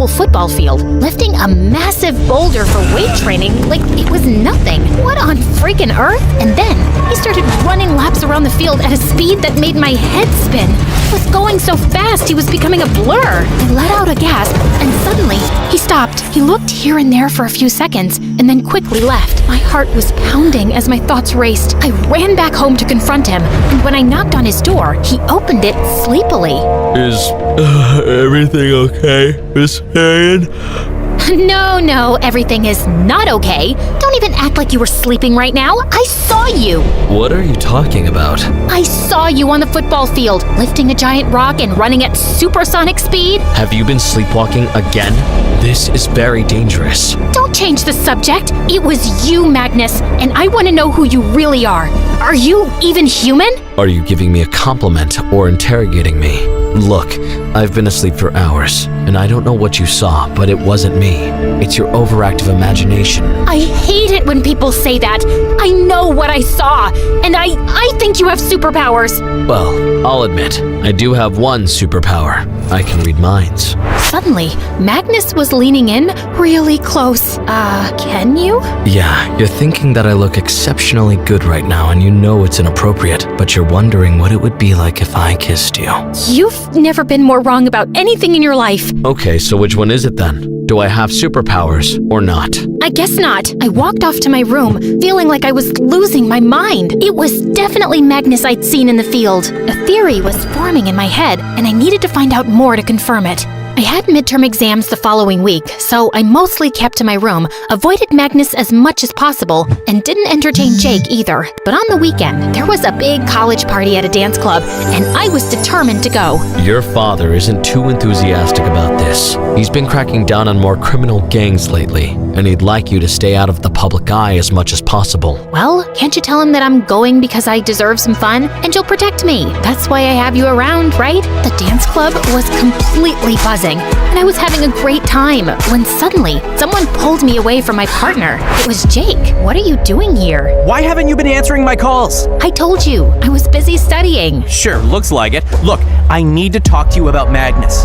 football field, lifting a massive boulder for weight training like it was nothing. What on freaking earth? And then he started running laps around the field at a speed that made my head spin. He was going so fast he was becoming a blur. I let out a gasp, and suddenly he stopped. He looked here and there for a few seconds and then quickly left. My heart was pounding as my thoughts raced. I ran back home to confront him, and when I knocked on his door, he opened it sleepily. Is everything okay, Miss Marion? No, everything is not okay. Don't even act like you were sleeping right now. I saw you. What are you talking about? I saw you on the football field, lifting a giant rock and running at supersonic speed. Have you been sleepwalking again? This is very dangerous. Don't change the subject. It was you, Magnus, and I want to know who you really are. Are you even human? Are you giving me a compliment or interrogating me? Look, I've been asleep for hours, and I don't know what you saw, but it wasn't me. It's your overactive imagination. I hate it when people say that. I know what I saw, and I think you have superpowers. Well, I'll admit, I do have one superpower. I can read minds. Suddenly, Magnus was leaning in really close. Can you? Yeah, you're thinking that I look exceptionally good right now, and you know it's inappropriate, but you're wondering what it would be like if I kissed you. You've never been more wrong about anything in your life. Okay, so which one is it then? Do I have superpowers or not? I guess not. I walked off to my room, feeling like I was losing my mind. It was definitely Magnus I'd seen in the field. A theory was forming in my head, and I needed to find out more to confirm it. I had midterm exams the following week, so I mostly kept to my room, avoided Magnus as much as possible, and didn't entertain Jake either. But on the weekend, there was a big college party at a dance club, and I was determined to go. Your father isn't too enthusiastic about this. He's been cracking down on more criminal gangs lately, and he'd like you to stay out of the public eye as much as possible. Well, can't you tell him that I'm going because I deserve some fun, and you'll protect me? That's why I have you around, right? The dance club was completely buzzing, and I was having a great time when suddenly someone pulled me away from my partner. It was Jake. What are you doing here? Why haven't you been answering my calls? I told you, I was busy studying. Sure, looks like it. Look, I need to talk to you about Magnus.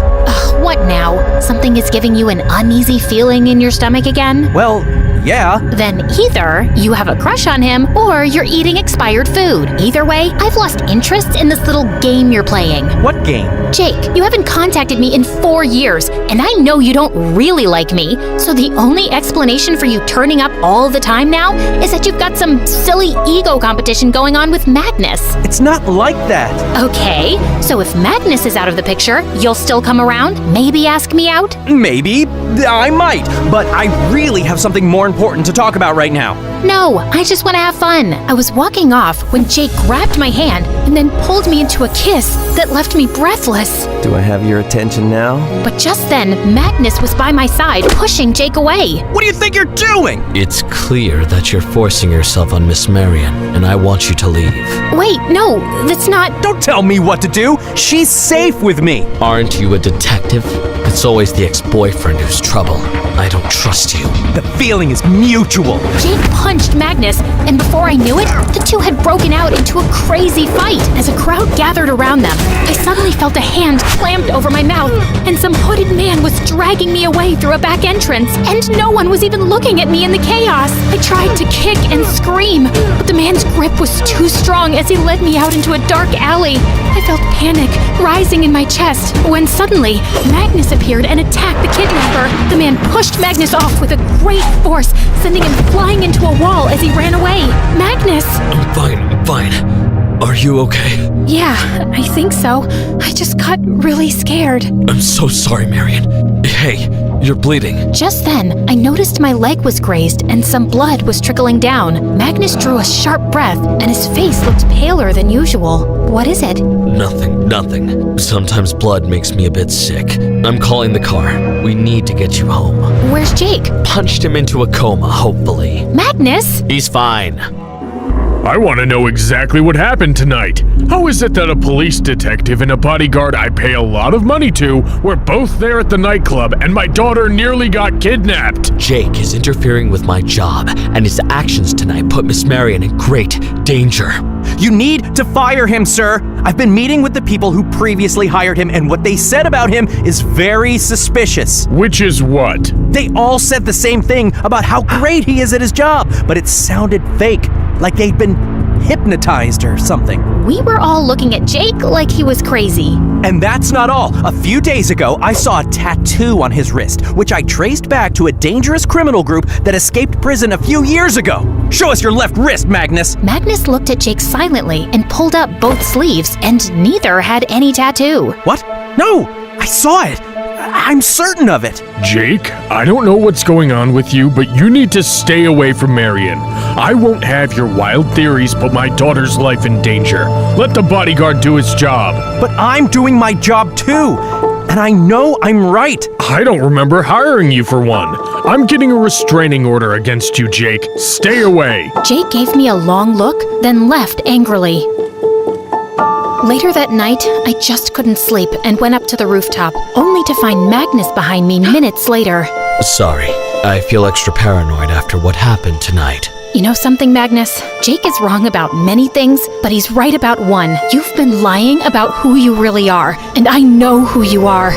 What now? Something is giving you an uneasy feeling in your stomach again? Well, yeah. Then either you have a crush on him or you're eating expired food. Either way, I've lost interest in this little game you're playing. What game? Jake, you haven't contacted me in 4 years, and I know you don't really like me, so the only explanation for you turning up all the time now is that you've got some silly ego competition going on with Magnus. It's not like that. Okay, so if Magnus is out of the picture, you'll still come around? Maybe ask me out? Maybe. I might. But I really have something more important to talk about right now. No, I just want to have fun. I was walking off when Jake grabbed my hand and then pulled me into a kiss that left me breathless. Do I have your attention now? But just then, Magnus was by my side, pushing Jake away. What do you think you're doing? It's clear that you're forcing yourself on Miss Marion, and I want you to leave. Wait, no, that's not... Don't tell me what to do. She's safe with me. Aren't you a detective? It's always the ex-boyfriend who's trouble. I don't trust you. The feeling is mutual. Jake punched Magnus, and before I knew it, the two had broken out into a crazy fight. As a crowd gathered around them, I suddenly felt a hand clamped over my mouth, and some hooded man was dragging me away through a back entrance, and no one was even looking at me in the chaos. I tried to kick and scream, but the man's grip was too strong as he led me out into a dark alley. I felt panic rising in my chest when suddenly Magnus appeared and attacked the kidnapper. The man pushed Magnus off with a great force, sending him flying into a wall as he ran away. Magnus! I'm fine. Are you okay? Yeah, I think so. I just got really scared. I'm so sorry, Marion. Hey, you're bleeding. Just then, I noticed my leg was grazed and some blood was trickling down. Magnus drew a sharp breath and his face looked paler than usual. What is it? Nothing. Sometimes blood makes me a bit sick. I'm calling the car. We need to get you home. Where's Jake? Punched him into a coma, hopefully. Magnus? He's fine. I want to know exactly what happened tonight. How is it that a police detective and a bodyguard I pay a lot of money to were both there at the nightclub and my daughter nearly got kidnapped? Jake is interfering with my job, and his actions tonight put Miss Marion in great danger. You need to fire him, sir. I've been meeting with the people who previously hired him, and what they said about him is very suspicious. Which is what? They all said the same thing about how great he is at his job, but it sounded fake, like they'd been hypnotized or something. We were all looking at Jake like he was crazy. And that's not all. A few days ago, I saw a tattoo on his wrist, which I traced back to a dangerous criminal group that escaped prison a few years ago. Show us your left wrist, Magnus. Magnus looked at Jake silently and pulled up both sleeves, and neither had any tattoo. What? No, I saw it. I'm certain of it. Jake, I don't know what's going on with you, but you need to stay away from Marion. I won't have your wild theories put my daughter's life in danger. Let the bodyguard do his job. But I'm doing my job too, and I know I'm right. I don't remember hiring you for one. I'm getting a restraining order against you, Jake. Stay away. Jake gave me a long look, then left angrily. Later that night, I just couldn't sleep and went up to the rooftop, only to find Magnus behind me minutes later. Sorry, I feel extra paranoid after what happened tonight. You know something, Magnus? Jake is wrong about many things, but he's right about one. You've been lying about who you really are, and I know who you are.